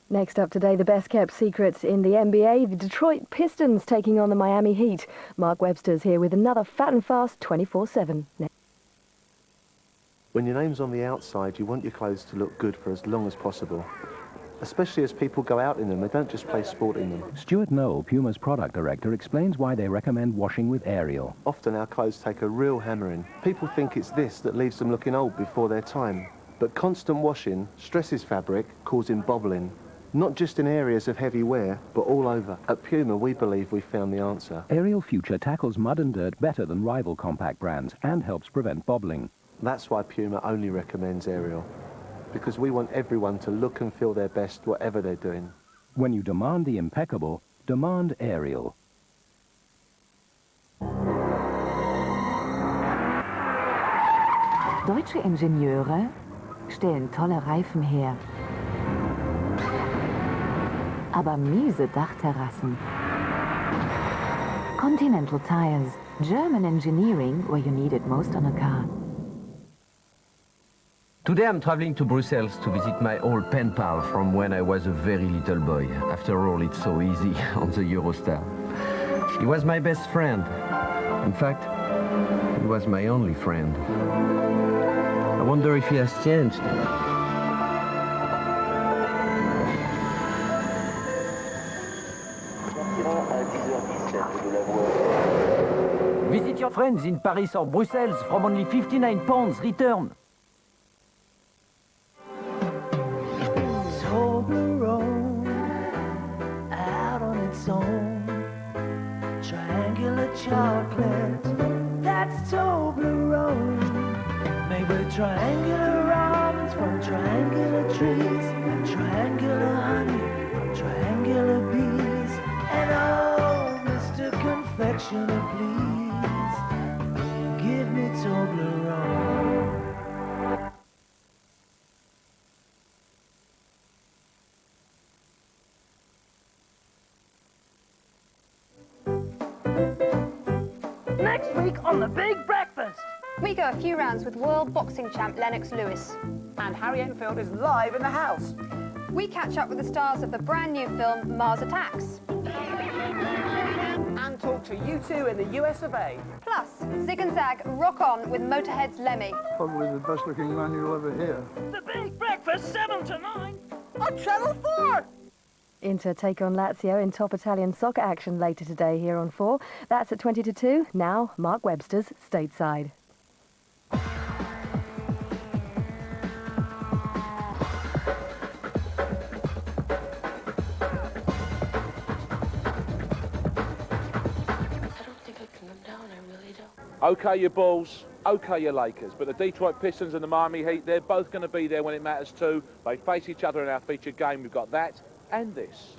Next up today, the best-kept secrets in the NBA. The Detroit Pistons taking on the Miami Heat. Mark Webster's here with another Fat and Fast 24/7. When your name's on the outside, you want your clothes to look good for as long as possible. Especially as people go out in them, they don't just play sport in them. Stuart Noel, Puma's product director, explains why they recommend washing with Ariel. Often our clothes take a real hammering. People think it's this that leaves them looking old before their time. But constant washing stresses fabric, causing bobbling. Not just in areas of heavy wear, but all over. At Puma, we believe we've found the answer. Ariel Future tackles mud and dirt better than rival compact brands and helps prevent bobbling. That's why Puma only recommends Ariel. Because we want everyone to look and feel their best whatever they're doing. When you demand the impeccable, demand Ariel. Deutsche Ingenieure stellen tolle Reifen her. Aber miese Dachterrassen. Continental Tires, German engineering where you need it most on a car. Today I'm traveling to Brussels to visit my old pen pal from when I was a very little boy. After all, it's so easy on the Eurostar. He was my best friend. In fact, he was my only friend. I wonder if he has changed. Visit your friends in Paris or Brussels from only 59 pounds return. Toblerone, out on its own. Triangular chocolate, that's Toblerone. Made with triangular almonds from triangular trees, and triangular honey from triangular bees. And oh, Mr. Confectioner, please, give me Toblerone. Next week on The Big Breakfast. We go a few rounds with world boxing champ Lennox Lewis. And Harry Enfield is live in the house. We catch up with the stars of the brand new film Mars Attacks. And talk to U2 in the US of A. Plus, Zig and Zag rock on with Motorhead's Lemmy. Probably the best looking man you'll ever hear. The Big Breakfast, 7 to 9 on Channel 4. Inter take on Lazio in top Italian soccer action later today here on 4. That's at 20 to 2. Now, Mark Webster's Stateside. OK, your Bulls, OK, your Lakers, but the Detroit Pistons and the Miami Heat, they're both going to be there when it matters too. They face each other in our featured game. We've got that and this.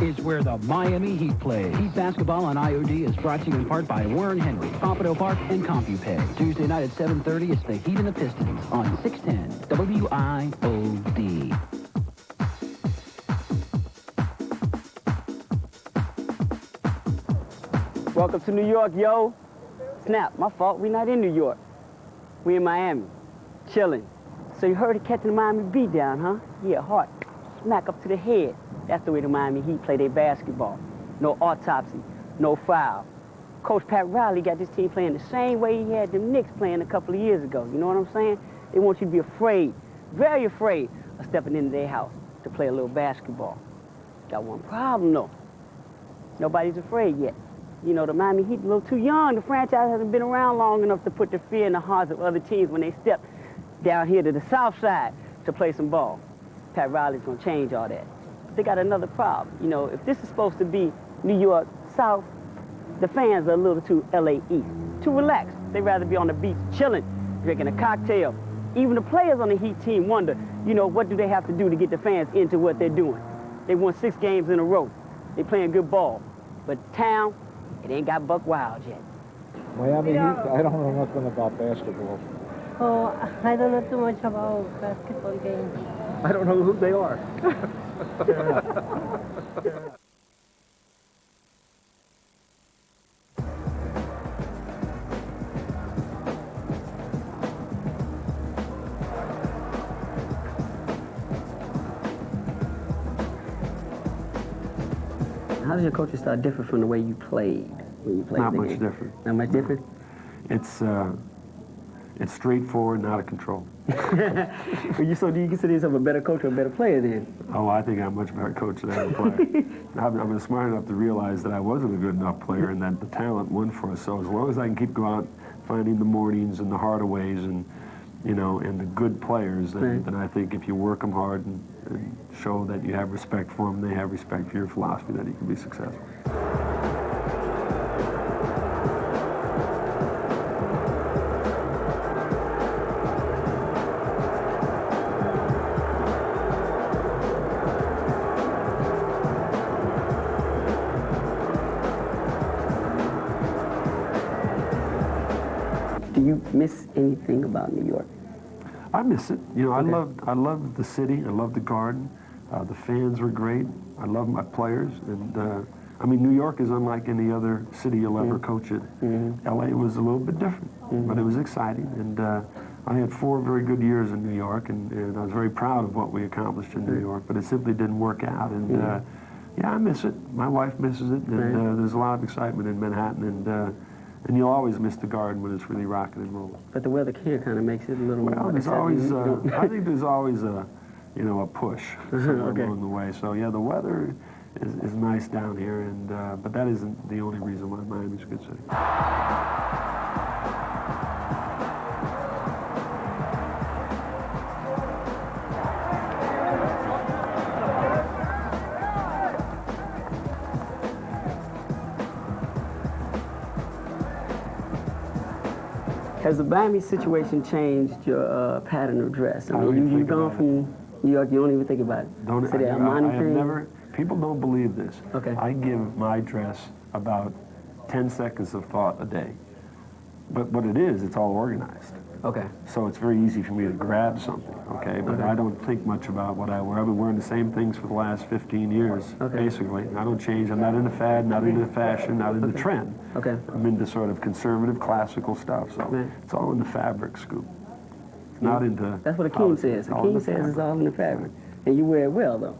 Is where the Miami Heat play. Heat basketball on IOD is brought to you in part by Warren Henry, Pompano Park, and CompuPay. Tuesday night at 7:30, it's the Heat and the Pistons on 610 WIOD. Welcome to New York, yo. Snap, my fault, we not in New York. We in Miami, chilling. So you heard of catching the Miami beat down, huh? Yeah, hard. Smack up to the head. That's the way the Miami Heat play their basketball. No autopsy, no foul. Coach Pat Riley got this team playing the same way he had them Knicks playing a couple of years ago. You know what I'm saying? They want you to be afraid, very afraid of stepping into their house to play a little basketball. Got one problem, though. Nobody's afraid yet. You know, the Miami Heat a little too young. The franchise hasn't been around long enough to put the fear in the hearts of other teams when they step down here to the south side to play some ball. Pat Riley's gonna change all that. They got another problem. You know, if this is supposed to be New York South, the fans are a little too LA East, too relaxed. They'd rather be on the beach chilling, drinking a cocktail. Even the players on the Heat team wonder, you know, what do they have to do to get the fans into what they're doing? They won 6 games in a row. They playing good ball. But town, it ain't got buck wild yet. Miami Heat, I don't know nothing about basketball. Oh, I don't know too much about basketball games. I don't know who they are. How does your coaching style differ from the way you played when you played Not the much game? different. Not much different? It's straightforward and out of control. So do you consider yourself a better coach or a better player then? Oh, I think I'm a much better coach than I'm a player. I've been smart enough to realize that I wasn't a good enough player and that the talent won for us. So as long as I can keep going out finding the Mornings and the Hardaways and, you know, and the good players, then I think if you work them hard and show that you have respect for them, they have respect for your philosophy, that you can be successful. Do you miss anything about New York? I miss it. You know, Okay. I loved the city. I loved the Garden. The fans were great. I love my players. And I mean, New York is unlike any other city you'll ever coach it. LA was a little bit different, but it was exciting. And I had 4 very good years in New York, and I was very proud of what we accomplished in New York. But it simply didn't work out. And yeah, I miss it. My wife misses it. And there's a lot of excitement in Manhattan. And you'll always miss the Garden when it's really rocking and rolling. But the weather here kind of makes it a little more Well, there's exciting. always, I think there's always a push somewhere along the way. So yeah, the weather is nice down here, and but that isn't the only reason why Miami's a good city. Has the Miami situation changed your pattern of dress? I I don't mean, even you've think gone about from New York, you don't even think about it. Don't, So the I Armani have thing? never, people don't believe this. Okay. I give my dress about 10 seconds of thought a day. But what it is, it's all organized. Okay. So it's very easy for me to grab something, okay? But I don't think much about what I wear. I've been wearing the same things for the last 15 years, basically. I don't change. I'm not into fad, not into fashion, not into trend. Okay. I'm into sort of conservative, classical stuff. So it's all in the fabric, Scoop. It's not into... That's what Akeem says. It's all in Akeem the says it's fabric. all in the fabric. And you wear it well, though.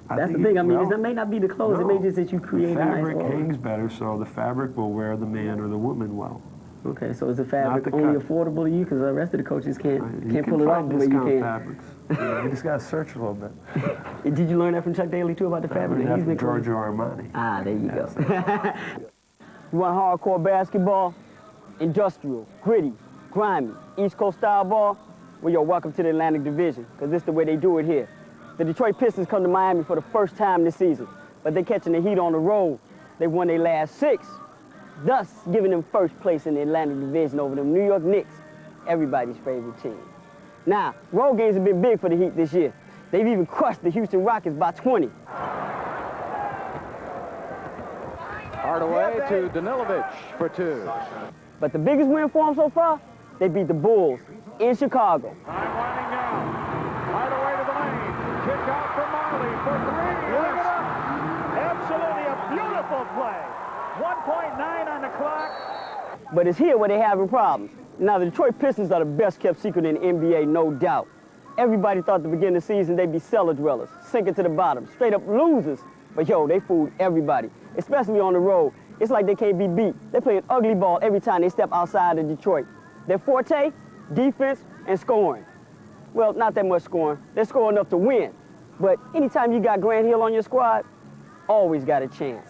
That's the think thing. I mean, well, it may not be the clothes. It may just that you create the a nice fabric aura. hangs better, so the fabric will wear the man or the woman well. Okay, so is the fabric the only cut. affordable to you? Because the rest of the coaches can't pull it off find the way you discount can. fabrics. You just got to search a little bit. Did you learn that from Chuck Daly, too, about the I fabric? learned that that he's from been creating? Giorgio Armani. Ah, there you go. You want hardcore basketball? Industrial, gritty, grimy, East Coast style ball? Well, you're welcome to the Atlantic Division, because this is the way they do it here. The Detroit Pistons come to Miami for the first time this season, but they're catching the Heat on the road. They won their last 6, thus giving them first place in the Atlantic Division over the New York Knicks, everybody's favorite team. Now, road games have been big for the Heat this year. They've even crushed the Houston Rockets by 20. Hardaway to Danilovic for 2. But the biggest win for them so far, they beat the Bulls in Chicago. Time winding down. Hardaway to the lane. Kick out for Marley for 3. Look it up. Absolutely a beautiful play. 1.9 on the clock. But it's here where they're having problems. Now, the Detroit Pistons are the best kept secret in the NBA, no doubt. Everybody thought at the beginning of the season they'd be cellar dwellers, sinking to the bottom, straight up losers. But yo, they fooled everybody, especially on the road. It's like they can't be beat. They play an ugly ball every time they step outside of Detroit. Their forte, defense and scoring. Well, not that much scoring. They score enough to win. But anytime you got Grant Hill on your squad, always got a chance.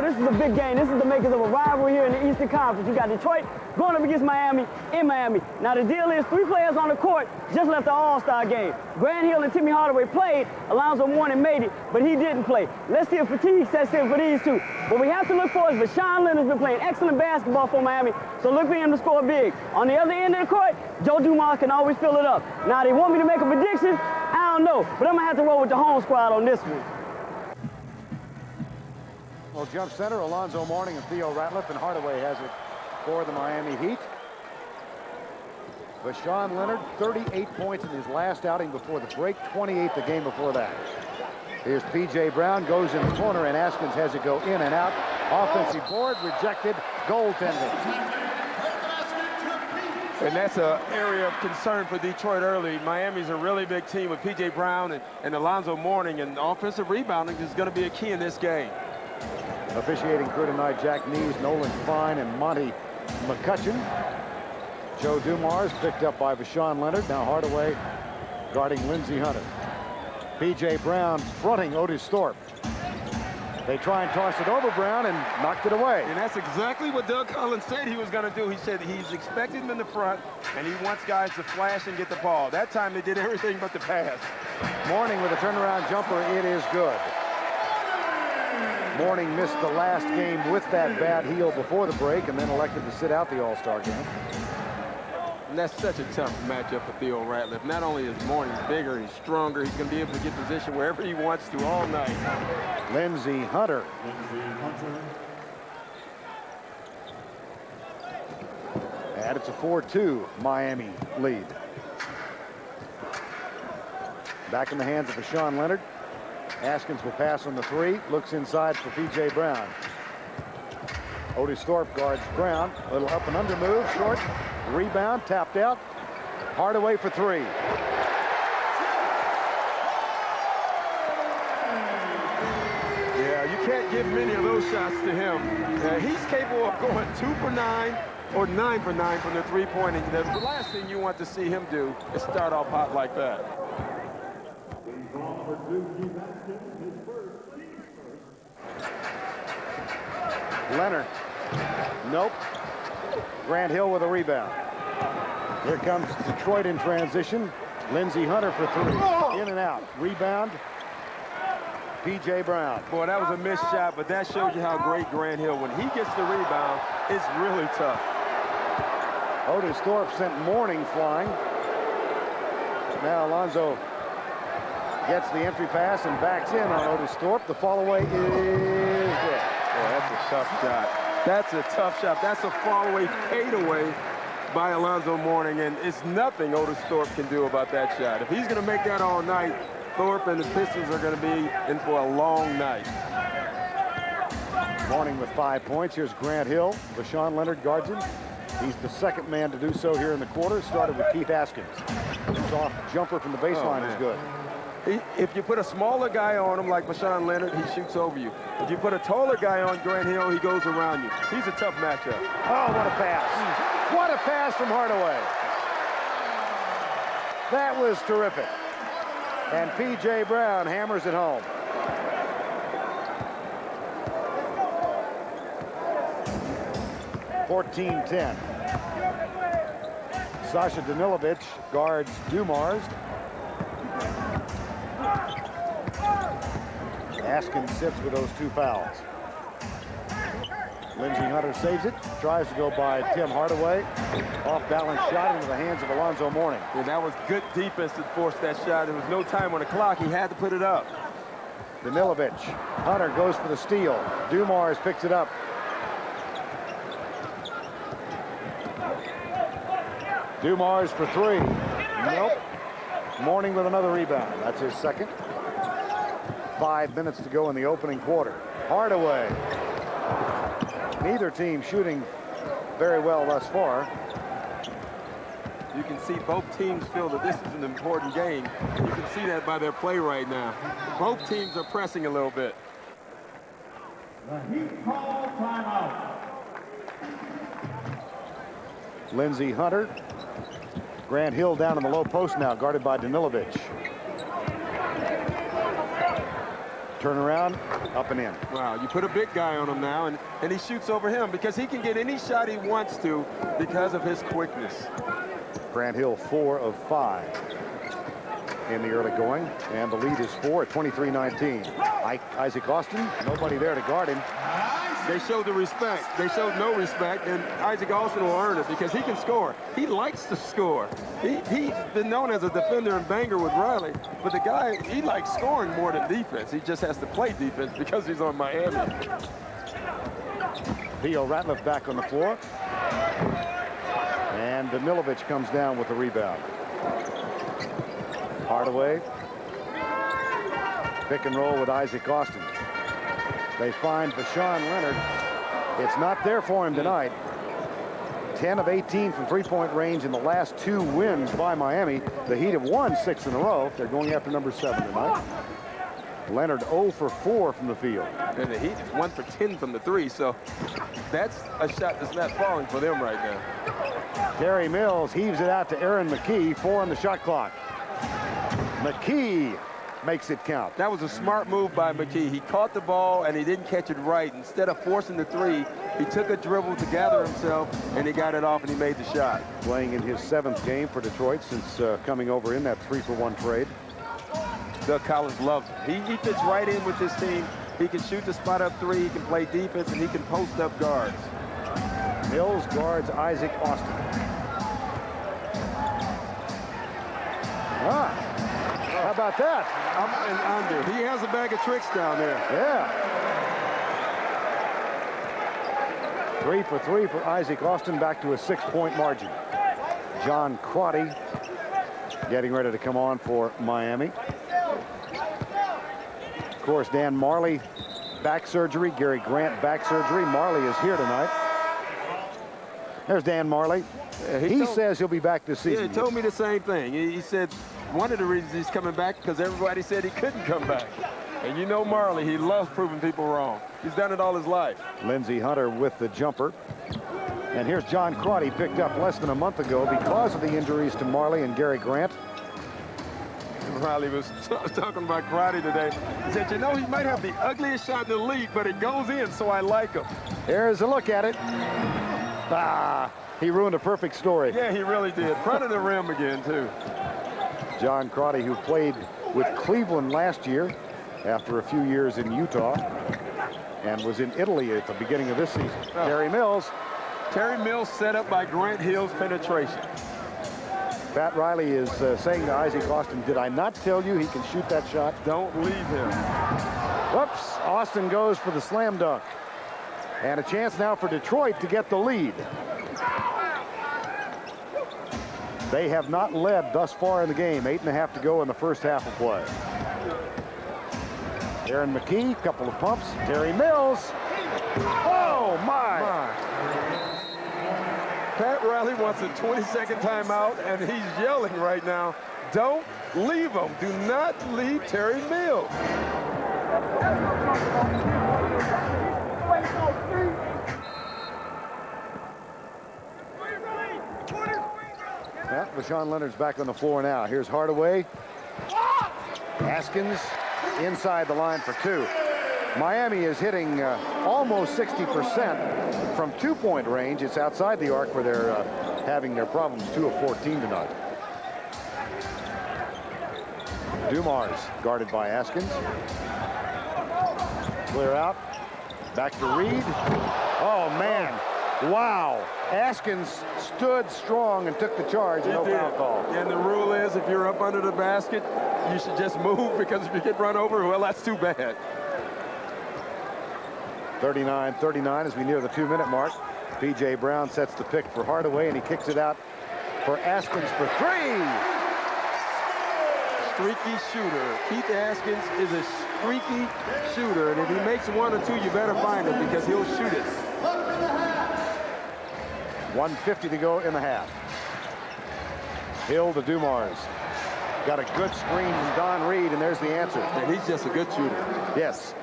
this is a big game. This is the makers of a rivalry here in the Eastern Conference. You got Detroit going up against Miami in Miami. Now, the deal is 3 players on the court just left the All-Star game. Grant Hill and Timmy Hardaway played. Alonzo Mourning made it, but he didn't play. Let's see if fatigue sets in for these two. What we have to look for is Vashawn Leonard's been playing excellent basketball for Miami, so look for him to score big. On the other end of the court, Joe Dumars can always fill it up. Now, they want me to make a prediction? I don't know, but I'm going to have to roll with the home squad on this one. Well, jump center, Alonzo Mourning and Theo Ratliff, and Hardaway has it for the Miami Heat. Vashawn Leonard, 38 points in his last outing before the break, 28 the game before that. Here's P.J. Brown, goes in the corner, and Askins has it go in and out. Offensive board, rejected, goaltending. And that's an area of concern for Detroit early. Miami's a really big team with P.J. Brown and Alonzo Mourning, and offensive rebounding is going to be a key in this game. Officiating crew tonight, Jack Nees, Nolan Fine, and Monty McCutcheon. Joe Dumars picked up by Vashawn Leonard. Now Hardaway guarding Lindsey Hunter. P.J. Brown fronting Otis Thorpe. They try and toss it over Brown and knocked it away. And that's exactly what Doug Collins said he was going to do. He said he's expecting them in the front, and he wants guys to flash and get the ball. That time they did everything but the pass. Mourning with a turnaround jumper. It is good. Mourning missed the last game with that bad heel before the break and then elected to sit out the All-Star game. And that's such a tough matchup for Theo Ratliff. Not only is Mourning bigger, he's stronger. He's going to be able to get position wherever he wants to all night. Lindsey Hunter. And it's a 4-2 Miami lead. Back in the hands of Vashawn Leonard. Askins will pass on the 3. Looks inside for P.J. Brown. Otis Thorpe guards Brown. A little up and under move. Short. Rebound. Tapped out. Hardaway for 3. Yeah, you can't give many of those shots to him. He's capable of going 2 for 9 or 9 for 9 from the three-point. The last thing you want to see him do is start off hot like that. Leonard. Nope. Grant Hill with a rebound. Here comes Detroit in transition. Lindsey Hunter for 3. In and out. Rebound. P.J. Brown. Boy, that was a missed shot, but that shows you how great Grant Hill, when he gets the rebound, it's really tough. Otis Thorpe sent Mourning flying. Now Alonzo gets the entry pass and backs in on Otis Thorpe. The fall away is good. Boy, that's a tough shot. That's a tough shot. That's a fall-away fadeaway by Alonzo Mourning, and it's nothing Otis Thorpe can do about that shot. If he's going to make that all night, Thorpe and the Pistons are going to be in for a long night. Mourning with 5 points. Here's Grant Hill. Vashawn Leonard guards him. He's the second man to do so here in the quarter. Started with Keith Askins. Soft jumper from the baseline is good. If you put a smaller guy on him like Vashawn Leonard, he shoots over you. If you put a taller guy on Grant Hill, he goes around you. He's a tough matchup. Oh, what a pass. What a pass from Hardaway. That was terrific. And P.J. Brown hammers it home. (14-10). Sasha Danilovic guards Dumars. Askins sits with those 2 fouls. Lindsey Hunter saves it, tries to go by Tim Hardaway. Off-balance shot into the hands of Alonzo Mourning. Yeah, that was good defense to force that shot. There was no time on the clock. He had to put it up. Danilovic. Hunter goes for the steal. Dumars picks it up. Dumars for 3. Nope. Mourning with another rebound. That's his second. 5 minutes to go in the opening quarter. Hardaway. Neither team shooting very well thus far. You can see both teams feel that this is an important game. You can see that by their play right now. Both teams are pressing a little bit. The Heat call timeout. Lindsey Hunter. Grant Hill down in the low post now, guarded by Danilovic. Turnaround, up and in. Wow, you put a big guy on him now, and he shoots over him because he can get any shot he wants to because of his quickness. Grant Hill 4 of 5 in the early going, and the lead is 4 at 23-19. Isaac Austin, nobody there to guard him. They showed the respect. They showed no respect, and Isaac Austin will earn it because he can score. He likes to score. He's been known as a defender and banger with Riley, but the guy, he likes scoring more than defense. He just has to play defense because he's on Miami. Theo Ratliff back on the floor. And Danilovic comes down with the rebound. Hardaway. Pick and roll with Isaac Austin. They find Vashawn Leonard. It's not there for him tonight. 10 of 18 from three-point range in the last 2 wins by Miami. The Heat have won 6 in a row. They're going after number 7 tonight. Leonard 0 for 4 from the field. And the Heat is 1 for 10 from the 3, so that's a shot that's not falling for them right now. Terry Mills heaves it out to Aaron McKee. 4 on the shot clock. McKee makes it count. That was a smart move by McKee. He caught the ball and he didn't catch it right. Instead of forcing the 3, he took a dribble to gather himself and he got it off and he made the shot. Playing in his 7th game for Detroit since coming over in that 3-for-1 trade. Doug Collins loves him. He fits right in with his team. He can shoot the spot up 3, he can play defense, and he can post up guards. Mills guards Isaac Austin. How about that? Up and under. He has a bag of tricks down there. Yeah. 3 for 3 for Isaac Austin, back to a 6-point margin. John Crotty getting ready to come on for Miami. Of course, Dan Marley, back surgery. Gary Grant, back surgery. Marley is here tonight. There's Dan Marley. He says he'll be back this season. Yeah, he told me the same thing. He said one of the reasons he's coming back because everybody said he couldn't come back. And you know Marley, he loves proving people wrong. He's done it all his life. Lindsey Hunter with the jumper. And here's John Crotty, picked up less than a month ago because of the injuries to Marley and Gary Grant. Riley was talking about Crotty today. He said, you know, he might have the ugliest shot in the league, but it goes in, so I like him. Here's a look at it. He ruined a perfect story. Yeah, he really did. Front of the rim again, too. John Crotty, who played with Cleveland last year after a few years in Utah and was in Italy at the beginning of this season. Terry Mills. Terry Mills set up by Grant Hill's penetration. Pat Riley is saying to Isaac Austin, did I not tell you he can shoot that shot? Don't leave him. Whoops, Austin goes for the slam dunk. And a chance now for Detroit to get the lead. They have not led thus far in the game. 8.5 to go in the first half of play. Aaron McKee, couple of pumps. Terry Mills. Oh, my. Pat Riley wants a 20-second timeout, and he's yelling right now, don't leave him. Do not leave Terry Mills. Well, Vashawn Leonard's back on the floor now. Here's Hardaway. Haskins inside the line for 2. Miami is hitting almost 60% from 2-point range. It's outside the arc where they're having their problems. 2 of 14 tonight. Dumars guarded by Haskins. Clear out. Back to Reed. Oh, man. Wow. Haskins stood strong and took the charge. No foul call. And the rule is if you're up under the basket, you should just move because if you get run over, well, that's too bad. 39-39 as we near the 2-minute mark. P.J. Brown sets the pick for Hardaway, and he kicks it out for Haskins for 3. Streaky shooter. Keith Haskins is a streaky shooter, and if he makes 1 or 2, you better find him because he'll shoot it. 1:50 to go in the half. Hill to Dumars. Got a good screen from Don Reed, and there's the answer. And he's just a good shooter. Yes.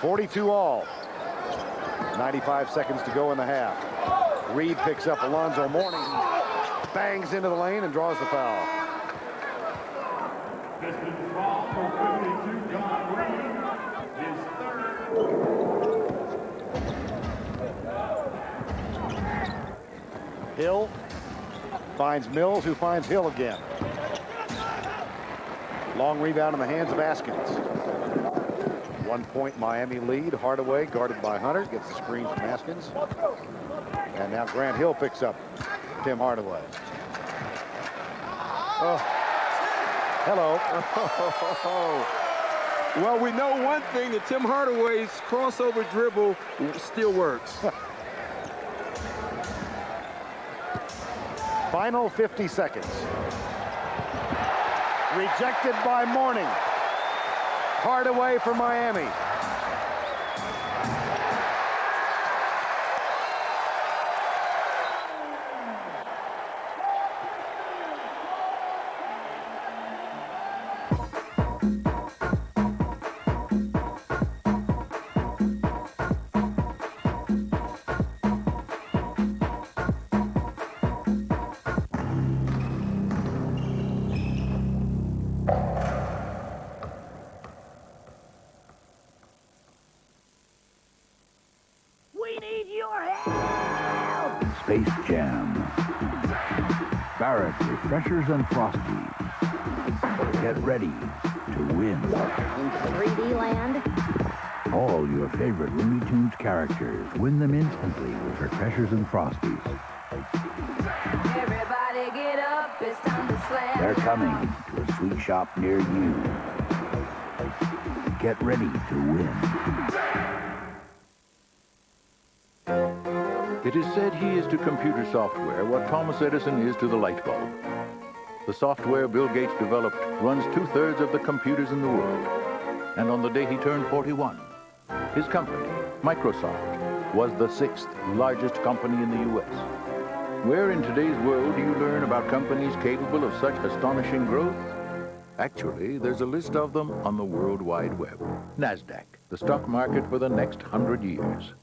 42 all. 95 seconds to go in the half. Reed picks up Alonzo Mourning, bangs into the lane and draws the foul. Hill finds Mills, who finds Hill again. Long rebound in the hands of Askins. 1 point Miami lead. Hardaway guarded by Hunter. Gets the screen from Askins. And now Grant Hill picks up Tim Hardaway. Oh. Hello. Well, we know one thing, that Tim Hardaway's crossover dribble still works. Final 50 seconds. Rejected by Mourning. Hardaway for Miami. Space Jam. Barrett Refreshers and Frosties. Get ready to win. In 3D land? All your favorite Looney Tunes characters. Win them instantly with Refreshers and Frosties. Everybody get up, it's time to slam. They're coming to a sweet shop near you. Get ready to win. It is said he is to computer software what Thomas Edison is to the light bulb. The software Bill Gates developed runs 2/3 of the computers in the world. And on the day he turned 41, his company, Microsoft, was the 6th largest company in the U.S. Where in today's world do you learn about companies capable of such astonishing growth? Actually, there's a list of them on the World Wide Web. NASDAQ, the stock market for the next 100 years.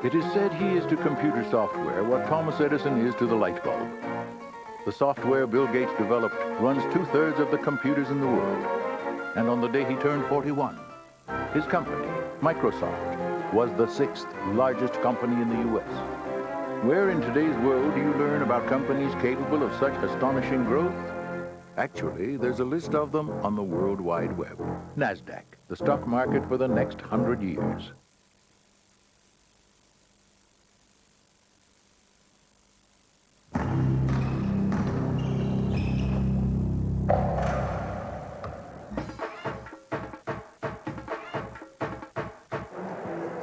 It is said he is to computer software what Thomas Edison is to the light bulb. The software Bill Gates developed runs 2/3 of the computers in the world. And on the day he turned 41, his company, Microsoft, was the 6th largest company in the U.S. Where in today's world do you learn about companies capable of such astonishing growth? Actually, there's a list of them on the World Wide Web. NASDAQ, the stock market for the next 100 years.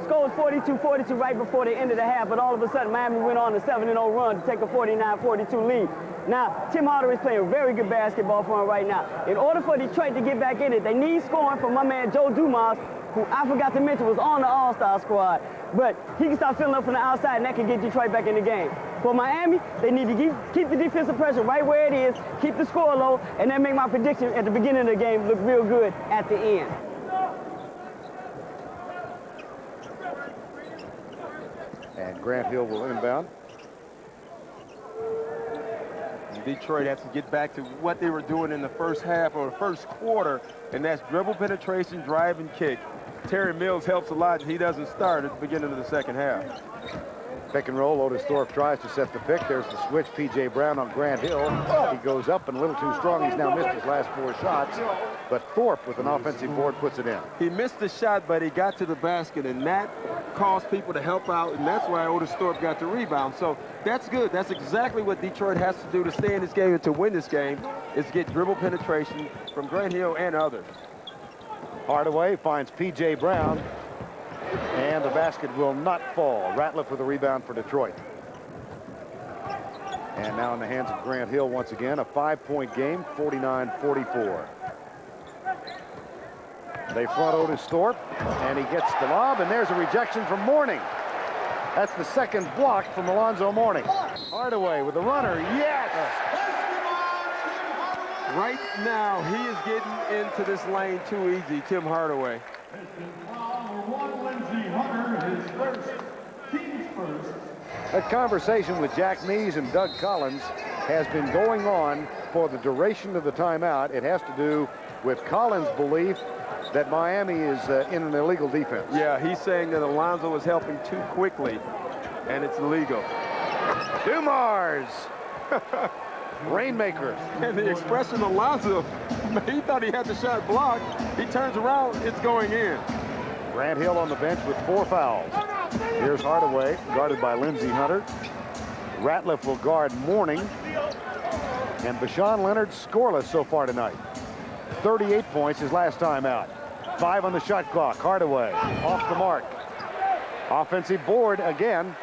Score was 42-42 right before the end of the half, but all of a sudden Miami went on a 7-0 run to take a 49-42 lead. Now, Tim Hardaway is playing very good basketball for him right now. In order for Detroit to get back in it, they need scoring from my man Joe Dumars, who I forgot to mention was on the All-Star squad. But he can start filling up from the outside, and that can get Detroit back in the game. For Miami, they need to keep the defensive pressure right where it is, keep the score low, and then make my prediction at the beginning of the game look real good at the end. And Grant Hill will inbound. Detroit has to get back to what they were doing in the first half or the first quarter, and that's dribble penetration, drive, and kick. Terry Mills helps a lot. He doesn't start at the beginning of the second half. Pick and roll. Otis Thorpe tries to set the pick. There's the switch. P.J. Brown on Grant Hill. He goes up and a little too strong. He's now missed his last 4 shots. But Thorpe, with an offensive board, puts it in. He missed the shot, but he got to the basket, and that caused people to help out, and that's why Otis Thorpe got the rebound. So that's good. That's exactly what Detroit has to do to stay in this game and to win this game, is get dribble penetration from Grant Hill and others. Hardaway finds P.J. Brown. And the basket will not fall. Ratliff with a rebound for Detroit. And now in the hands of Grant Hill once again. A 5-point game, 49-44. They front Otis Thorpe, and he gets the lob, and there's a rejection from Mourning. That's the second block from Alonzo Mourning. Hardaway with the runner, yes! Right now, he is getting into this lane too easy, Tim Hardaway. A conversation with Jack Mees and Doug Collins has been going on for the duration of the timeout. It has to do with Collins' belief that Miami is in an illegal defense. Yeah, he's saying that Alonzo is helping too quickly. and it's illegal. Dumars! Rainmaker. And the expression of Alonzo, he thought he had the shot blocked. He turns around, it's going in. Grant Hill on the bench with 4 fouls. Here's Hardaway, guarded by Lindsey Hunter. Ratliff will guard Mourning. And Bashawn Leonard scoreless so far tonight. 38 points his last time out. 5 on the shot clock. Hardaway off the mark. Offensive board again.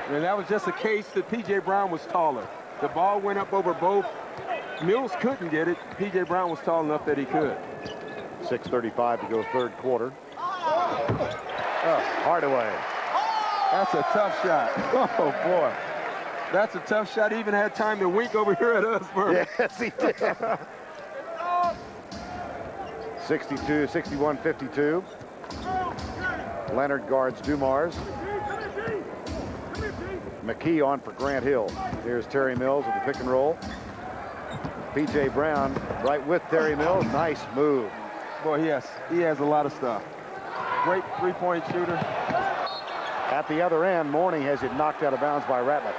And that was just a case that P.J. Brown was taller. The ball went up over both. Mills couldn't get it. P.J. Brown was tall enough that he could. 6:35 to go third quarter. Hardaway. That's a tough shot. Oh, boy. That's a tough shot. He even had time to wink over here at us. Yes, he did. 61-52. Leonard guards Dumars. McKee on for Grant Hill. Here's Terry Mills with the pick and roll. P.J. Brown right with Terry Mills. Nice move. Boy, yes, he has a lot of stuff. Great three-point shooter. At the other end, Mourning has it knocked out of bounds by Ratliff.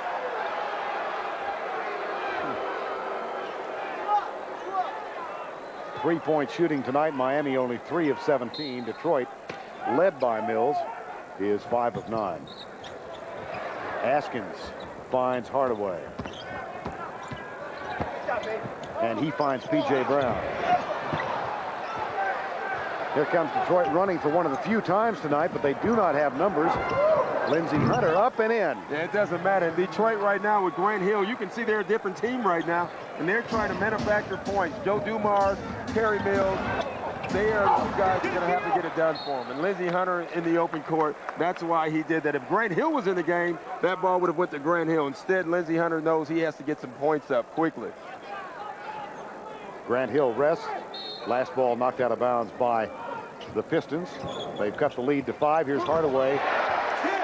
Three-point shooting tonight. Miami only 3 of 17. Detroit, led by Mills, is 5 of 9. Askins finds Hardaway. And he finds P.J. Brown. Here comes Detroit running for one of the few times tonight, but they do not have numbers. Lindsey Hunter up and in. Yeah, it doesn't matter. In Detroit right now with Grant Hill, you can see they're a different team right now, and they're trying to manufacture points. Joe Dumars, Terry Mills, they are the two guys that are going to have to get it done for him. And Lindsey Hunter in the open court, that's why he did that. If Grant Hill was in the game, that ball would have went to Grant Hill. Instead, Lindsey Hunter knows he has to get some points up quickly. Grant Hill rests. Last ball knocked out of bounds by the Pistons. They've cut the lead to 5. Here's Hardaway.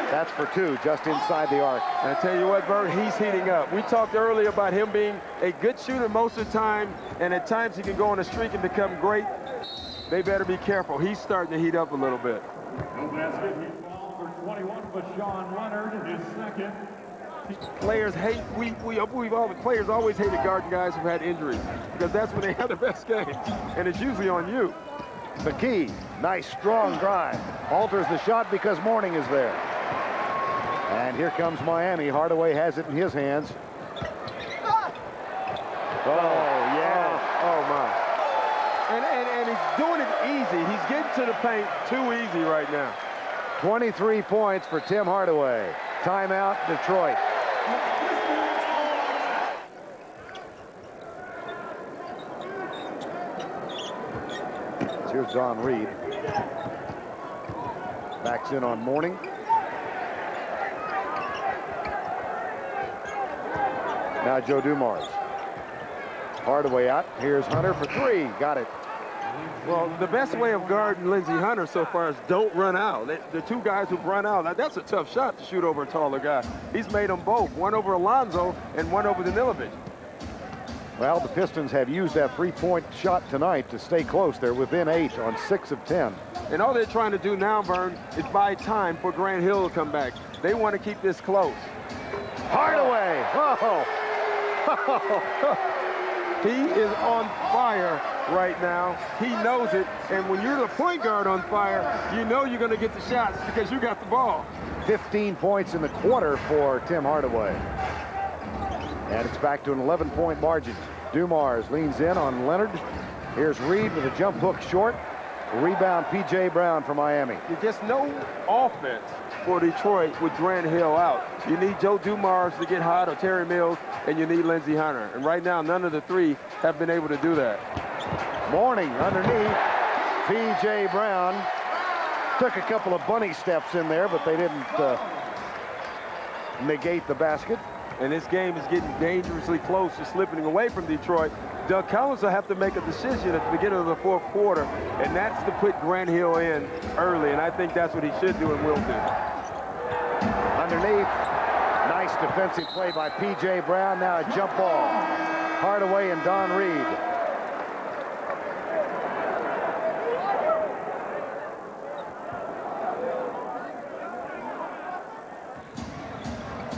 That's for 2, just inside the arc. And I tell you what, Bert, he's heating up. We talked earlier about him being a good shooter most of the time, and at times he can go on a streak and become great. They better be careful. He's starting to heat up a little bit. No basket, he fouled for 21, Bashawn Leonard, his second. Players hate, players always hated guarding guys who've had injuries, because that's when they have the best games, and it's usually on you. McKee, nice strong drive. Alters the shot because Mourning is there. And here comes Miami. Hardaway has it in his hands. Oh, yeah. Oh, my. And he's doing it easy. He's getting to the paint too easy right now. 23 points for Tim Hardaway. Timeout, Detroit. Here's Don Reed. Backs in on Mourning. Now Joe Dumars. Hardaway out. Here's Hunter for 3. Got it. Well, the best way of guarding Lindsey Hunter so far is don't run out. The two guys who've run out, that's a tough shot to shoot over a taller guy. He's made them both, one over Alonzo and one over Danilovic. Well, the Pistons have used that three-point shot tonight to stay close. They're within 8 on 6 of 10. And all they're trying to do now, Vern, is buy time for Grant Hill to come back. They want to keep this close. Hardaway! Oh! He is on fire right now. He knows it. And when you're the point guard on fire, you know you're going to get the shots because you got the ball. 15 points in the quarter for Tim Hardaway. And it's back to an 11-point margin. Dumars leans in on Leonard. Here's Reed with a jump hook short. Rebound, P.J. Brown for Miami. There's just no offense for Detroit with Grant Hill out. You need Joe Dumars to get hot or Terry Mills, and you need Lindsey Hunter. And right now, none of the three have been able to do that. Mourning underneath. P.J. Brown took a couple of bunny steps in there, but they didn't negate the basket. And this game is getting dangerously close to slipping away from Detroit. Doug Collins will have to make a decision at the beginning of the fourth quarter, and that's to put Grant Hill in early, and I think that's what he should do and will do. Underneath, nice defensive play by P.J. Brown. Now a jump ball. Hardaway and Don Reed.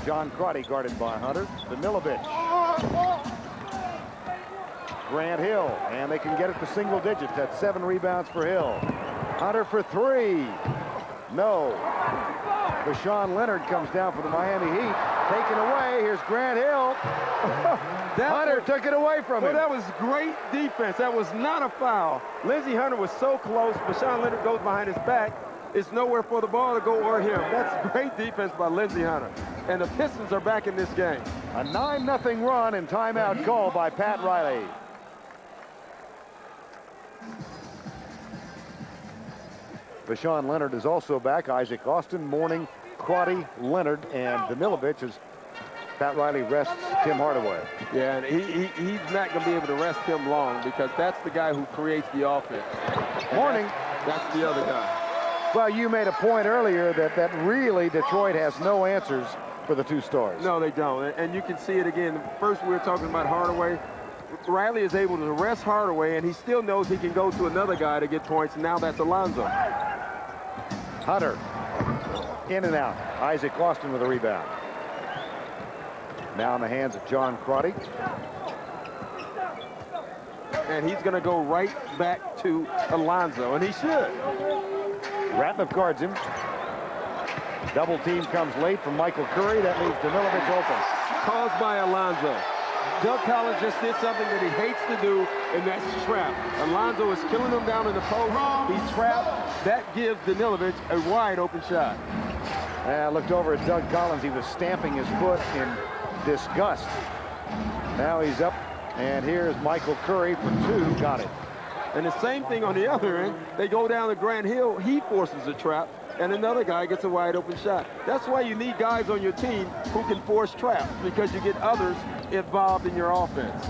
John Crotty guarded by Hunter. Danilovic. Grant Hill, and they can get it to single digits. That's 7 rebounds for Hill. Hunter for 3. No. Vashawn Leonard comes down for the Miami Heat. Taken away. Here's Grant Hill. Hunter took it away from him. That was great defense. That was not a foul. Lindsey Hunter was so close. Vashawn Leonard goes behind his back. It's nowhere for the ball to go or him. That's great defense by Lindsey Hunter. And the Pistons are back in this game. A 9-0 run and timeout call by Pat Riley. Vashawn Leonard is also back. Isaac Austin, Mourning, Crotty, Leonard, and Danilovic as Pat Riley rests Tim Hardaway. Yeah, and he's not going to be able to rest him long because that's the guy who creates the offense. Mourning. That's the other guy. Well, you made a point earlier that really Detroit has no answers for the 2 stars. No, they don't. And you can see it again. First, we were talking about Hardaway. Riley is able to rest Hardaway, and he still knows he can go to another guy to get points, and now that's Alonzo. Hunter, in and out. Isaac Austin with a rebound. Now in the hands of John Crotty. And he's going to go right back to Alonzo, and he should. Ratliff guards him. Double team comes late from Michael Curry. That leaves Danilovic open. Caused by Alonzo. Doug Collins just did something that he hates to do, and that's trap. Alonzo is killing him down in the post. He's trapped. That gives Danilovic a wide open shot. I looked over at Doug Collins. He was stamping his foot in disgust. Now he's up, and here's Michael Curry for 2. Got it. And the same thing on the other end. They go down to Grant Hill. He forces a trap, and another guy gets a wide open shot. That's why you need guys on your team who can force traps, because you get others involved in your offense.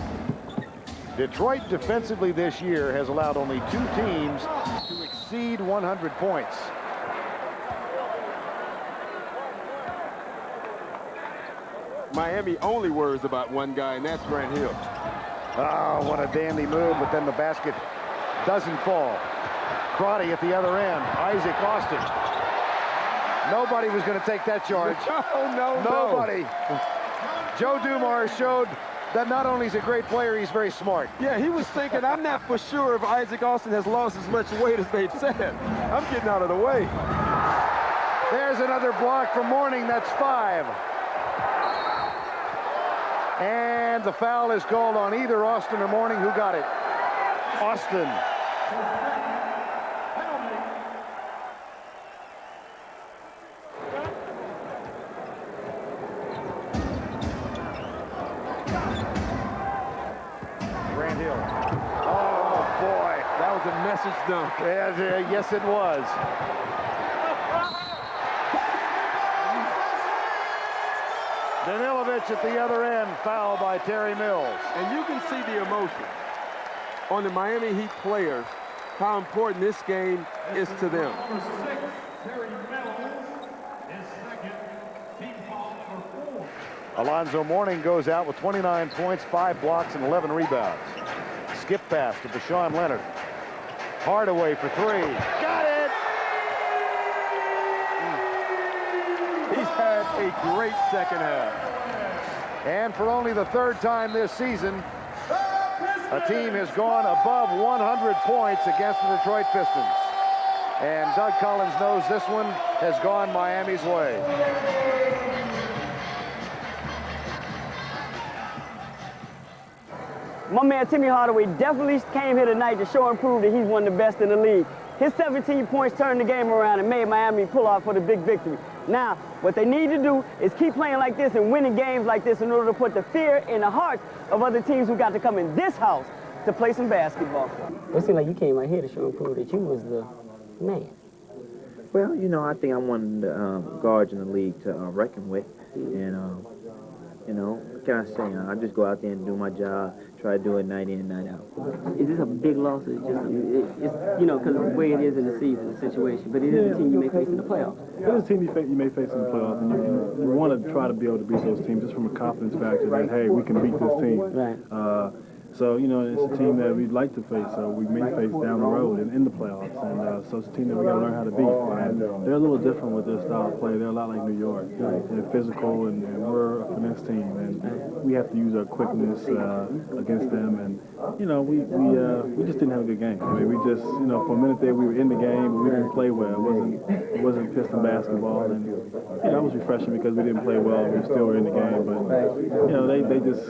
Detroit defensively this year has allowed only 2 teams to exceed 100 points. Miami only worries about one guy, and that's Grant Hill. Oh, what a dandy move, but then the basket doesn't fall. Crotty at the other end. Isaac Austin. Nobody was going to take that charge. No. Nobody. Joe Dumars showed that not only is he a great player, he's very smart. Yeah, he was thinking, I'm not for sure if Isaac Austin has lost as much weight as they've said. I'm getting out of the way. There's another block from Mourning. That's 5. And the foul is called on either Austin or Mourning. Who got it? Austin. Grant Hill. Oh, boy. That was a message dunk. Yes, it was. Danilovic at the other end, foul by Terry Mills. And you can see the emotion on the Miami Heat players, how important this game is to them. Terry Mills is second. Team foul for 4. Alonzo Mourning goes out with 29 points, 5 blocks, and 11 rebounds. Skip pass to Vashawn Leonard. Hardaway for 3. Got it! He's had a great second half. And for only the 3rd time this season, a team has gone above 100 points against the Detroit Pistons. And Doug Collins knows this one has gone Miami's way. My man Timmy Hardaway definitely came here tonight to show and prove that he's one of the best in the league. His 17 points turned the game around and made Miami pull out for the big victory. Now, what they need to do is keep playing like this and winning games like this in order to put the fear in the hearts of other teams who got to come in this house to play some basketball. It seemed like you came right here to show and prove that you was the man. Well, you know, I think I'm one of the guards in the league to reckon with. And, you know, what can I say? I just go out there and do my job, try to do it night in and night out. Is this a big loss? Or it's you know, because of the way it is in the season, the situation, but it is a team you may face in the playoffs. It is a team you may face in the playoffs, and you want to try to be able to beat those teams just from a confidence factor that, hey, we can beat this team. Right. So, you know, it's a team that we'd like to face, so we may face down the road and in the playoffs. And so it's a team that we got to learn how to beat. And they're a little different with their style of play. They're a lot like New York. They're physical, and we're a finesse team. And we have to use our quickness against them. And, you know, we just didn't have a good game. I mean, we just, you know, for a minute there we were in the game, but we didn't play well. It wasn't Piston basketball. And, you know, it was refreshing because we didn't play well. We still were in the game. But, you know, they just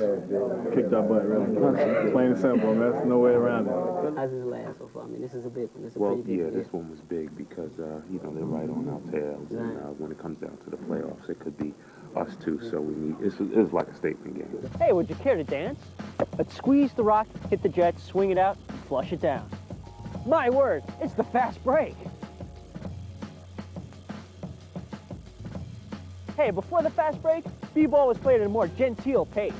kicked our butt, really. Plain and simple. That's no way around it. How's this last so far? I mean, this is a big one. This is a Well, pretty big yeah, one. this one was big because, you know, they're right on our tails. And when it comes down to the playoffs, it could be us too. So we need, it's like a statement game. Hey, would you care to dance? Let's squeeze the rock, hit the jets, swing it out, flush it down. My word, it's the fast break. Hey, before the fast break, b-ball was played at a more genteel pace.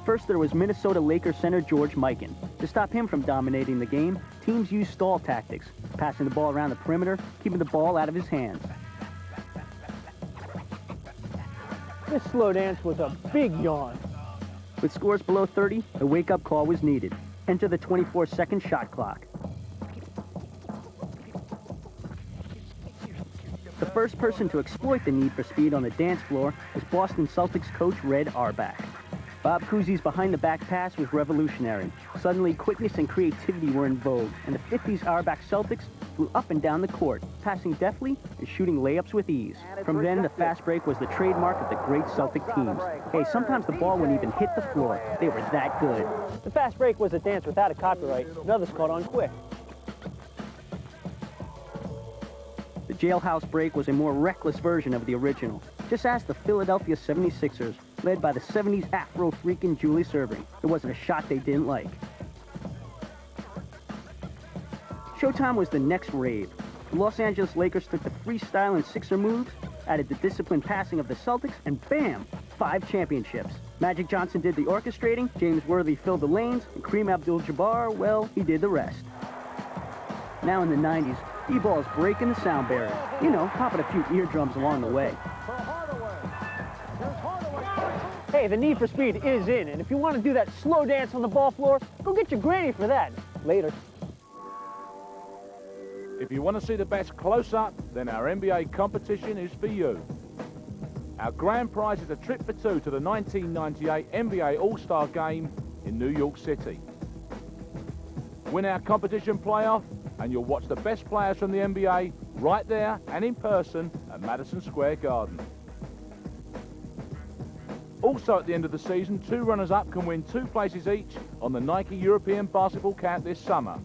First, there was Minnesota Lakers center George Mikan. To stop him from dominating the game, teams used stall tactics, passing the ball around the perimeter, keeping the ball out of his hands. This slow dance was a big yawn. With scores below 30, a wake-up call was needed. Enter the 24-second shot clock. The first person to exploit the need for speed on the dance floor was Boston Celtics coach Red Auerbach. Bob Cousy's behind-the-back pass was revolutionary. Suddenly, quickness and creativity were in vogue, and the 50s Auerbach Celtics flew up and down the court, passing deftly and shooting layups with ease. From then, the fast break was the trademark of the great Celtic teams. Hey, sometimes the ball wouldn't even hit the floor. They were that good. The fast break was a dance without a copyright, and others caught on quick. The jailhouse break was a more reckless version of the original. Just ask the Philadelphia 76ers, led by the 70s Afro-freaking Julius Erving. There wasn't a shot they didn't like. Showtime was the next rave. The Los Angeles Lakers took the freestyle and Sixer moves, added the disciplined passing of the Celtics, and bam, 5 championships. Magic Johnson did the orchestrating, James Worthy filled the lanes, and Kareem Abdul-Jabbar, well, he did the rest. Now in the 90s, b-ball is breaking the sound barrier. You know, popping a few eardrums along the way. Hey, the need for speed is in, and if you want to do that slow dance on the ball floor, go get your granny for that. Later. If you want to see the best close-up, then our NBA competition is for you. Our grand prize is a trip for 2 to the 1998 NBA All-Star Game in New York City. Win our competition playoff, and you'll watch the best players from the NBA right there and in person at Madison Square Garden. Also at the end of the season, 2 runners-up can win 2 places each on the Nike European Basketball Camp this summer.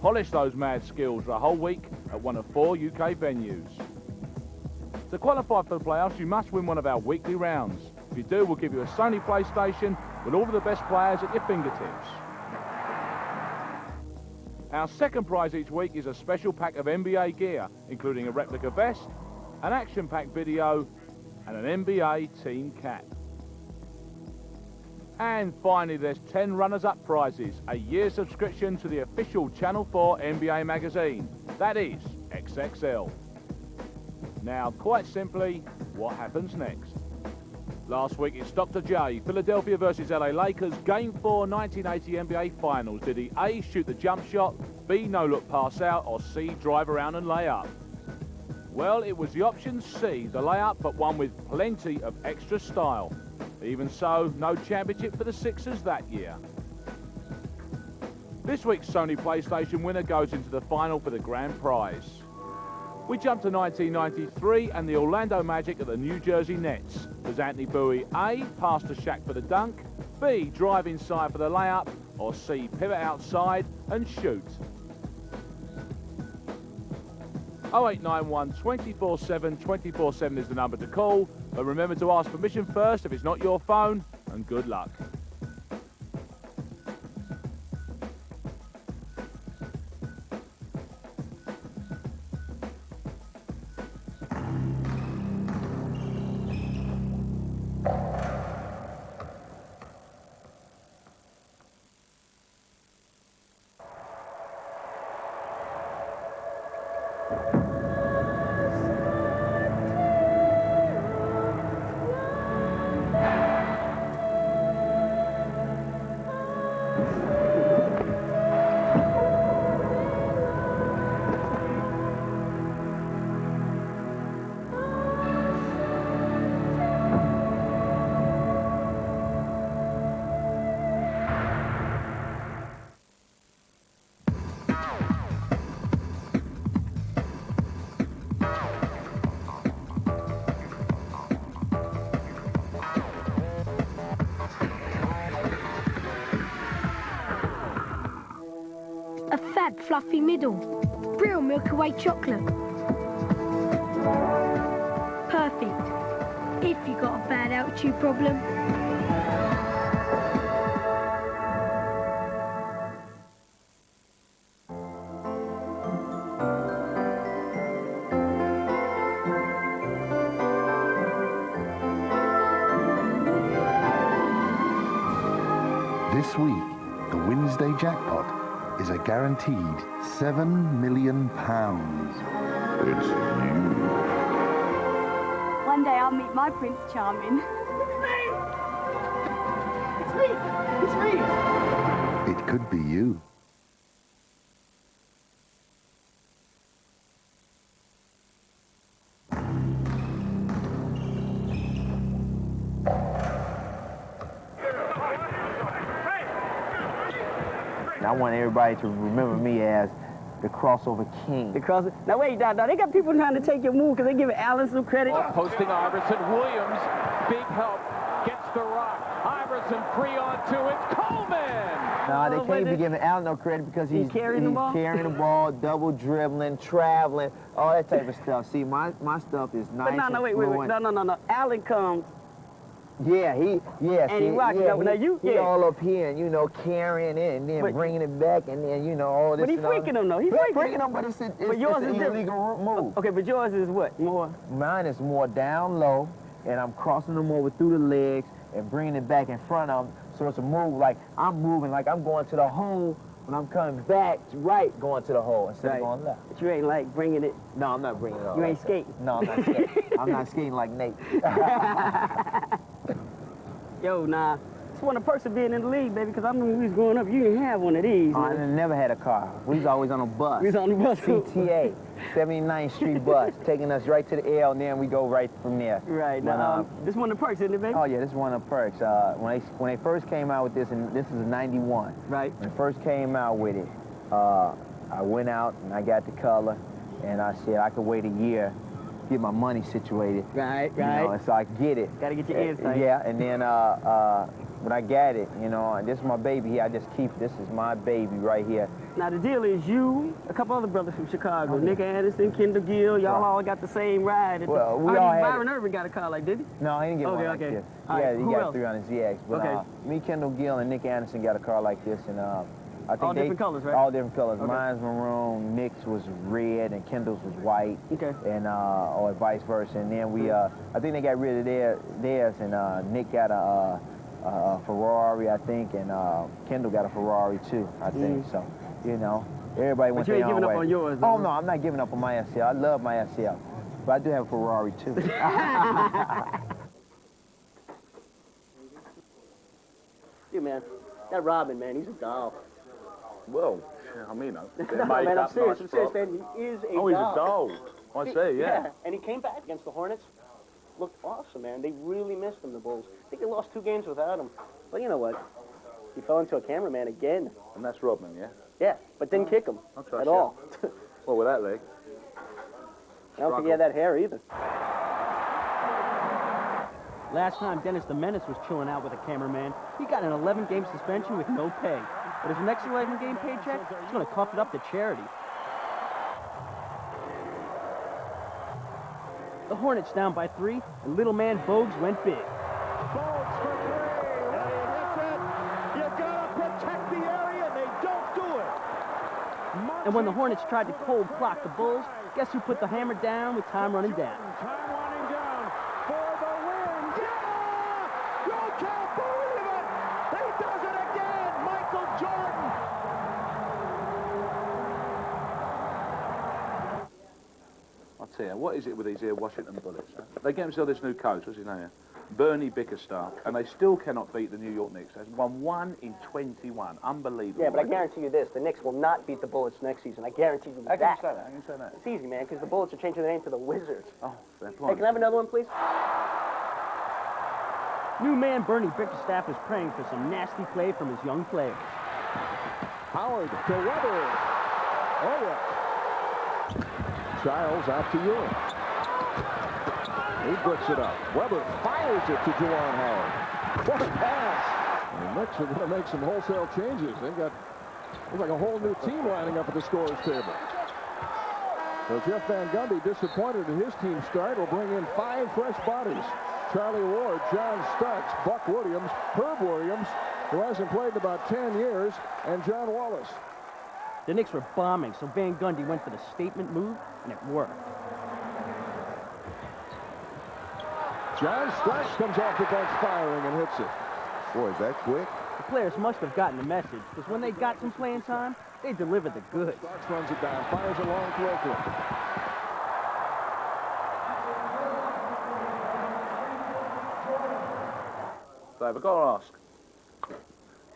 Polish those mad skills for a whole week at one of 4 UK venues. To qualify for the playoffs, you must win one of our weekly rounds. If you do, we'll give you a Sony PlayStation with all of the best players at your fingertips. Our second prize each week is a special pack of NBA gear, including a replica vest, an action-packed video, and an NBA team cap. And finally, there's 10 runners-up prizes, a year subscription to the official Channel 4 NBA magazine. That is XXL. Now, quite simply, what happens next? Last week, it's Dr. J, Philadelphia versus LA Lakers, Game 4, 1980 NBA Finals. Did he A, shoot the jump shot, B, no-look pass out, or C, drive around and lay up? Well, it was the option C, the layup, but one with plenty of extra style. Even so, no championship for the Sixers that year. This week's Sony PlayStation winner goes into the final for the grand prize. We jump to 1993 and the Orlando Magic at the New Jersey Nets. Does Anthony Bowie A, pass to Shaq for the dunk, B, drive inside for the layup, or C, pivot outside and shoot? 0891 24/7 24/7 is the number to call, but remember to ask permission first if it's not your phone, and good luck. A fat, fluffy middle. Real Milky Way chocolate. Perfect. If you got a bad altitude problem. This week, the Wednesday jackpot is a guaranteed £7 million. It's you. One day I'll meet my Prince Charming. It's me! It's me! It could be you. I want everybody to remember me as the crossover king. Now wait, now they got people trying to take your move because they giving Allen some credit. Posting Iverson. Williams, big help, gets the rock. Iverson free onto it. Coleman! No, they can't be giving Allen no credit because he's carrying the ball? double dribbling, traveling, all that type of stuff. See, my stuff is nice. But no, wait. No. Allen comes. Yeah, and he rocks it up. Now he all up here and, you know, carrying it and then bringing it back and then, you know, all this. But he's freaking them, though. He's freaking them, but it's an illegal move. Okay, but yours is what? More? Mine is more down low, and I'm crossing them over through the legs and bringing it back in front of them. So it's a move like I'm moving, like I'm going to the hole. When I'm coming back, right, going to the hole instead of going left. But you ain't like bringing it. No, I'm not bringing it all. You ain't skating. No, I'm not skating. I'm not skating like Nate. Yo, nah. It's one of the perks of being in the league, baby, because I remember when we was growing up, you didn't have one of these. I never had a car. We was always on a bus. We was on the bus. CTA, 79th Street bus, taking us right to the L, and then we go right from there. Right. Now, this is one of the perks, isn't it, baby? Oh, yeah, this is one of the perks. When they first came out with this, and this is 91. Right. When they first came out with it, I went out and I got the color, and I said I could wait a year, get my money situated. Right. You know, and so I get it. Got to get your insight. Yeah, and then when I got it, you know, and this is my baby here. I just keep, this is my baby right here. Now, the deal is you, a couple other brothers from Chicago, Nick Anderson, Kendall Gill, y'all all got the same ride. Well, we all had Byron Irvin got a car like, did he? No, he didn't get one like this. Yeah, he got 300 ZX. But me, Kendall Gill, and Nick Anderson got a car like this, and I think all different colors, right? All different colors. Mine's maroon, Nick's was red, and Kendall's was white. Okay. And or vice versa. And then we, I think they got rid of theirs, and Nick got a Ferrari, I think, and Kendall got a Ferrari too, I think. So, you know, everybody went their own way. But you ain't giving up on yours, though? Oh no, I'm not giving up on my SL. I love my SL, but I do have a Ferrari too. Dude, man, that Robin, man, he's a doll. Well, I mean, No, man, I'm serious, man. He is a doll. Oh, he's a doll. I say, yeah. And he came back against the Hornets. Looked awesome, man. They really missed him, the Bulls. I think they lost 2 games without him. But you know what? He fell into a cameraman again. And that's Rodman, yeah? Yeah, but didn't kick him at all. Well, with that leg. I don't think he had that hair either. Last time Dennis the Menace was chilling out with a cameraman, he got an 11-game suspension with no pay. But his next 11-game paycheck, he's going to cough it up to charity. The Hornets down by 3, and little man Bogues went big. Bogues for 3, and he hits it. You gotta protect the area, and they don't do it. And when the Hornets tried to cold clock the Bulls, guess who put the hammer down with time running down? Time winding down for the win. Yeah! You can't believe it! He does it again! Michael Jordan! I'll tell you, what is it with these here Washington Bullets? Huh? They get themselves this new coach, what's his name? Bernie Bickerstaff, and they still cannot beat the New York Knicks. They've won 1 in 21. Unbelievable. Yeah, but I guarantee you this, the Knicks will not beat the Bullets next season. I guarantee you that. How can you say that? How can you say that? It's easy, man, because the Bullets are changing their name to the Wizards. Oh, fair Hey, point. can I have another one, please? New man Bernie Bickerstaff is praying for some nasty play from his young players. Howard to Weber. Oh, yeah. Childs out to Ewing. He bricks it up. Weber fires it to Juwan Howard. What a pass! And the Knicks are going to make some wholesale changes. They've got, looks like a whole new team lining up at the scorer's table. So Jeff Van Gundy, disappointed in his team start, will bring in 5 fresh bodies. Charlie Ward, John Starks, Buck Williams, Herb Williams, who hasn't played in about 10 years, and John Wallace. The Knicks were bombing, so Van Gundy went for the statement move, and it worked. John Starks comes off the bench firing and hits it. Boy, is that quick? The players must have gotten the message, because when they got some playing time, they delivered the goods. Starks runs it down, fires a long throw to him. Dave, I've got to ask,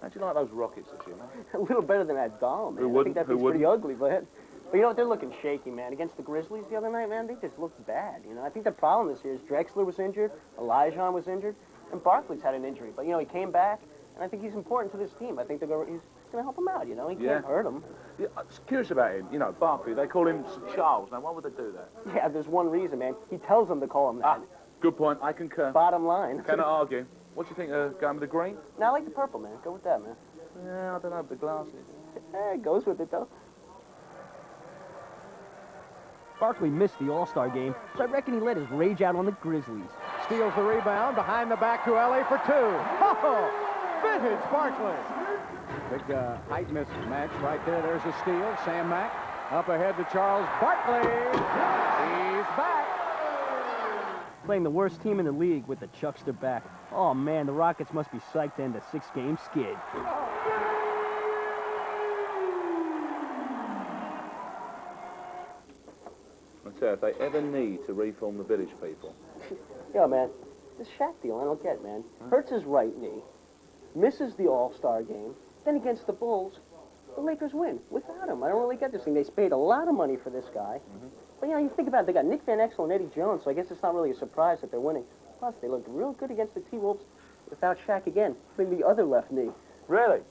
how do you like those Rockets this year, man? A little better than that doll, man. I think that thing's pretty ugly, but you know what? They're looking shaky, man. Against the Grizzlies the other night, man, they just looked bad. You know, I think the problem this year is Drexler was injured, Elijah was injured, and Barkley's had an injury. But, you know, he came back, and I think he's important to this team. I think he's going to help him out, you know? He can't hurt him. Yeah, I was curious about him. You know, Barkley, they call him Charles. Now, why would they do that? Yeah, there's one reason, man. He tells them to call him that. Good point. I concur. Bottom line. Cannot argue. What do you think of going with the green? No, I like the purple, man. Go with that, man. Yeah, I don't know, the glasses. It goes with it, though. Barkley missed the All-Star game, so I reckon he let his rage out on the Grizzlies. Steals the rebound behind the back to L.A. for 2. Oh, vintage Barkley. Big height mismatch right there. There's a steal. Sam Mack up ahead to Charles Barkley. He's back. Playing the worst team in the league with the Chuckster back. Oh, man, the Rockets must be psyched to end a 6-game skid. I tell you, if they ever need to reform the village people. Yeah, man, this Shaq deal, I don't get, man. Hurts his right knee, misses the All-Star game, then against the Bulls, the Lakers win without him. I don't really get this thing. They paid a lot of money for this guy. But, you know, you think about it, they got Nick Van Exel and Eddie Jones, so I guess it's not really a surprise that they're winning. Plus, they looked real good against the T-Wolves without Shaq again, putting the other left knee. Really?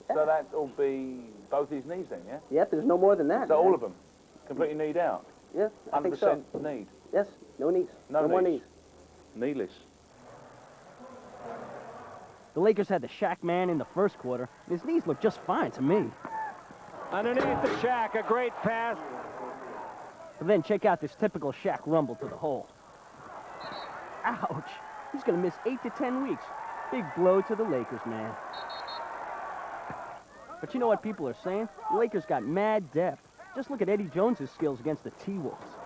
Yeah. So that'll be both his knees then, yeah? Yep, there's no more than that. So all of them? Completely kneed out? Yeah, I think so. 100% need? Yes, no knees. No more knees. Kneeless. The Lakers had the Shaq man in the first quarter. His knees looked just fine to me. Underneath the Shaq, a great pass. But then check out this typical Shaq rumble to the hole. Ouch. He's going to miss 8 to 10 weeks. Big blow to the Lakers, man. But you know what people are saying? The Lakers got mad depth. Just look at Eddie Jones' skills against the T-Wolves.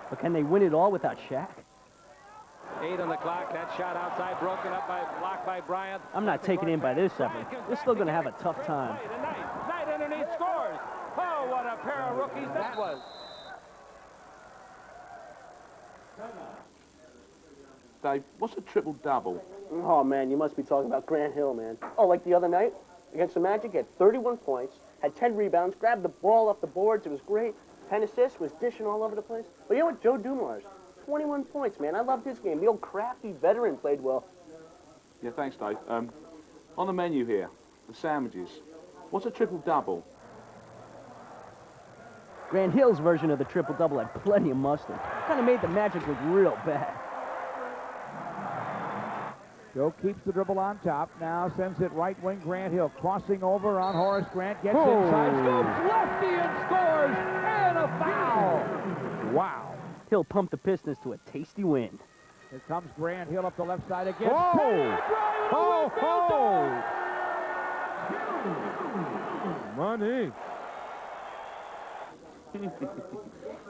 But can they win it all without Shaq? 8 on the clock. That shot outside, broken up by blocked by Bryant. I'm not taken in by this effort. They're still going to have a tough time. Knight underneath scores. Oh, what a pair of rookies that was. Dave, what's a triple-double? Oh, man, you must be talking about Grant Hill, man. Oh, like the other night against the Magic, he had 31 points, had 10 rebounds, grabbed the ball off the boards. It was great. 10 assists, was dishing all over the place. But you know what? Joe Dumars, 21 points, man. I loved his game. The old crafty veteran played well. Yeah, thanks, Dave. On the menu here, the sandwiches. What's a triple-double? Grant Hill's version of the triple-double had plenty of mustard. Kind of made the Magic look real bad. Joe keeps the dribble on top. Now sends it right wing. Grant Hill crossing over on Horace Grant. Gets inside. Scoops lefty and scores. And a foul. Wow. Hill pumped the Pistons to a tasty win. Here comes Grant Hill up the left side again. Money.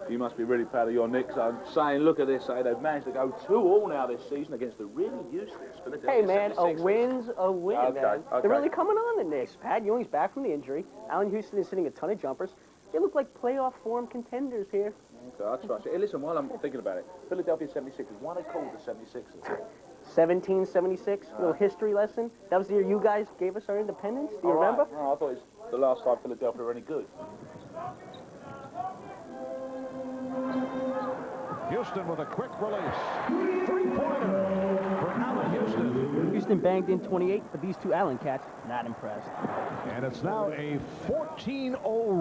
You must be really proud of your Knicks. I'm saying, look at this. They've managed to go 2-2 now this season against the really useless Philadelphia Hey, man, 76ers. a win's a win, Okay, man. okay. They're really coming on, the Knicks. Pat Ewing's back from the injury. Allen Houston is hitting a ton of jumpers. They look like playoff form contenders here. Okay, I trust you. Hey, listen, while I'm thinking about it, Philadelphia 76ers, why are they called the 76ers? 1776, little history lesson. That was the year you guys gave us our independence. Do you remember? No, I thought it was the last time Philadelphia were any good. Houston with a quick release. Three-pointer for Allen Houston. Houston banged in 28, but these two Allen cats, not impressed. And it's now a 14-0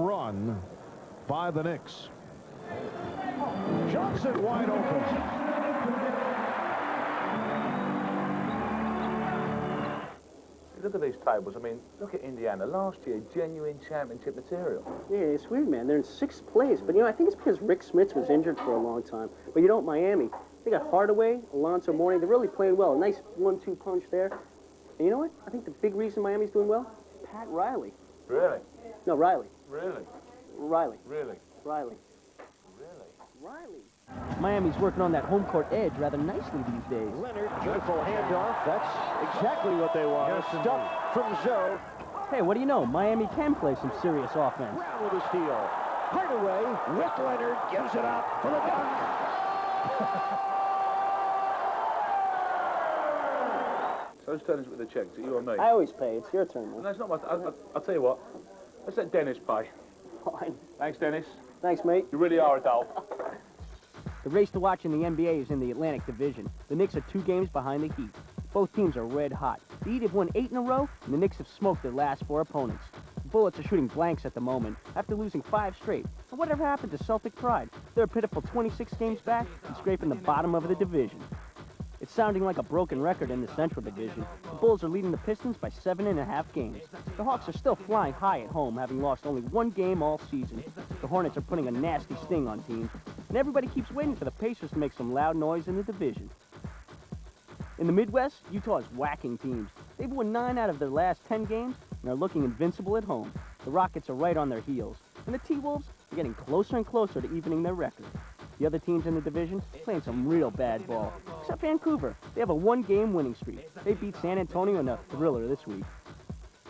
run by the Knicks. Johnson wide open. Look at these tables. I mean, look at Indiana. Last year, genuine championship material. Yeah, it's weird, man. They're in 6th place. But, you know, I think it's because Rick Smits was injured for a long time. But you know what, Miami, they got Hardaway, Alonzo Mourning. They're really playing well. A nice 1-2 punch there. And you know what? I think the big reason Miami's doing well? Pat Riley. Really? No, Riley. Really? Riley. Really? Riley. Really? Riley. Miami's working on that home court edge rather nicely these days. Leonard, beautiful handoff. That's exactly what they want. Yes, Stuff from Joe. Hey, what do you know? Miami can play some serious offense. Brown with a steal. Hardaway with Leonard. Gives it up for the dunk. So who's turning with the checks? Are you or me? I always pay. It's your turn, man. No, it's not my... I'll tell you what. Let's let Dennis pay. Fine. Thanks, Dennis. Thanks, mate. You really are a doll. The race to watch in the NBA is in the Atlantic Division. The Knicks are 2 games behind the Heat. Both teams are red hot. The Heat have won 8 in a row, and the Knicks have smoked their last 4 opponents. The Bullets are shooting blanks at the moment, after losing 5 straight. And whatever happened to Celtic pride? They're a pitiful 26 games back and scraping the bottom of the division. It's sounding like a broken record in the Central Division. The Bulls are leading the Pistons by 7.5 games. The Hawks are still flying high at home, having lost only 1 game all season. The Hornets are putting a nasty sting on teams, and everybody keeps waiting for the Pacers to make some loud noise in the division. In the Midwest, Utah is whacking teams. They've won 9 out of their last 10 games and are looking invincible at home. The Rockets are right on their heels, and the T-Wolves are getting closer and closer to evening their record. The other teams in the division playing some real bad ball, except Vancouver. They have a 1-game winning streak. They beat San Antonio in a thriller this week.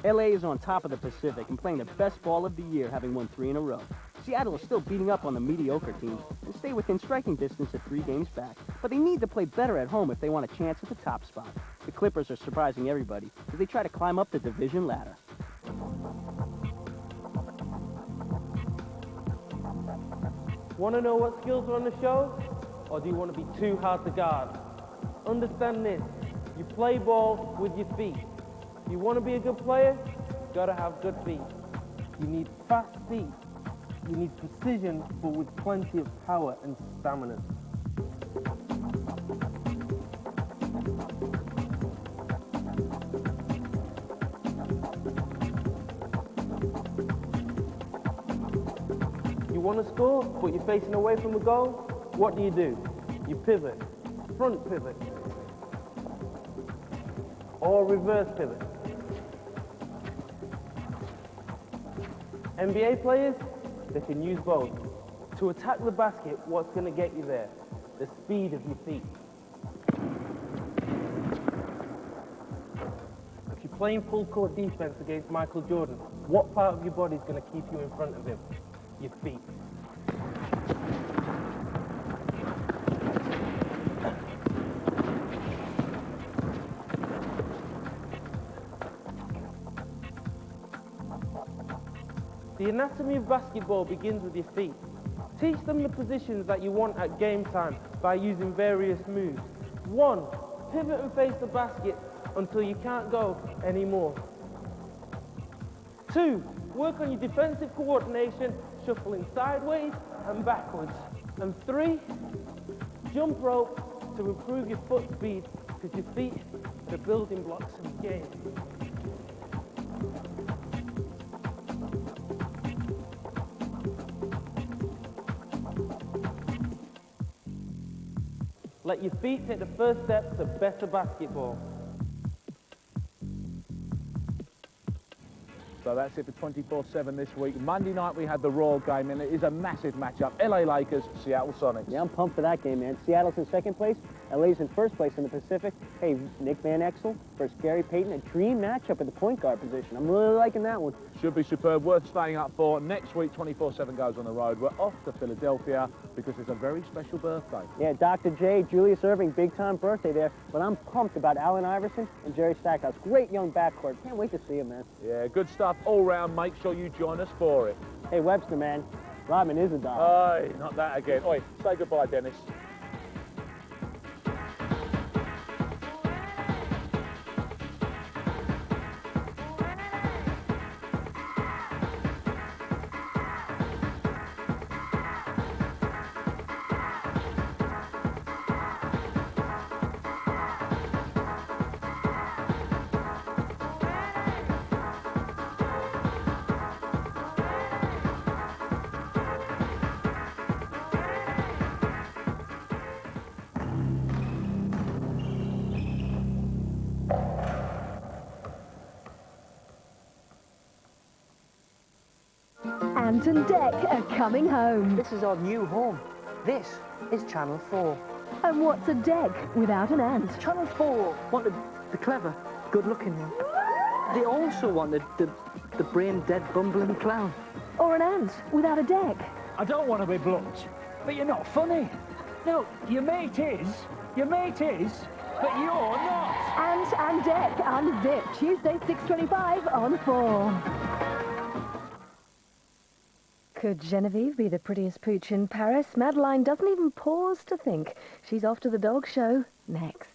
LA is on top of the Pacific and playing the best ball of the year, having won 3 in a row. Seattle is still beating up on the mediocre teams and stay within striking distance at 3 games back. But they need to play better at home if they want a chance at the top spot. The Clippers are surprising everybody as they try to climb up the division ladder. Want to know what skills are on the show? Or do you want to be too hard to guard? Understand this. You play ball with your feet. If you want to be a good player, you got to have good feet. You need fast feet. You need precision, but with plenty of power and stamina. You want to score, but you're facing away from the goal? What do? You pivot, front pivot, or reverse pivot. NBA players, they can use both. To attack the basket, what's going to get you there? The speed of your feet. If you're playing full court defense against Michael Jordan, what part of your body is going to keep you in front of him? Your feet. The anatomy of basketball begins with your feet. Teach them the positions that you want at game time by using various moves. 1, pivot and face the basket until you can't go anymore. 2, work on your defensive coordination, shuffling sideways and backwards. And 3, jump rope to improve your foot speed because your feet are the building blocks of the game. Let your feet take the first step to better basketball. So that's it for 24/7 this week. Monday night we had the Royal game, and it is a massive matchup. LA Lakers, Seattle Sonics. Yeah, I'm pumped for that game, man. Seattle's in 2nd place. LA's in 1st place in the Pacific. Hey, Nick Van Exel, versus Gary Payton, a dream matchup at the point guard position. I'm really liking that one. Should be superb, worth staying up for. Next week, 24/7 goes on the road. We're off to Philadelphia because it's a very special birthday. Yeah, Dr. J, Julius Erving, big-time birthday there. But I'm pumped about Allen Iverson and Jerry Stackhouse. Great young backcourt. Can't wait to see him, man. Yeah, good stuff all round. Make sure you join us for it. Hey, Webster, man. Rodman is a dog. Oi, not that again. Oi, say goodbye, Dennis. Ant and Dec are coming home. This is our new home. This is Channel 4. And what's a Dec without an ant? Channel 4 wanted the clever, good-looking one. They also wanted the brain-dead, bumbling clown. Or an ant without a Dec? I don't want to be blunt, but you're not funny. No, your mate is, but you're not. Ant and Dec Unzipped, Tuesday, 6:25 on 4. Could Genevieve be the prettiest pooch in Paris? Madeline doesn't even pause to think. She's off to the dog show next.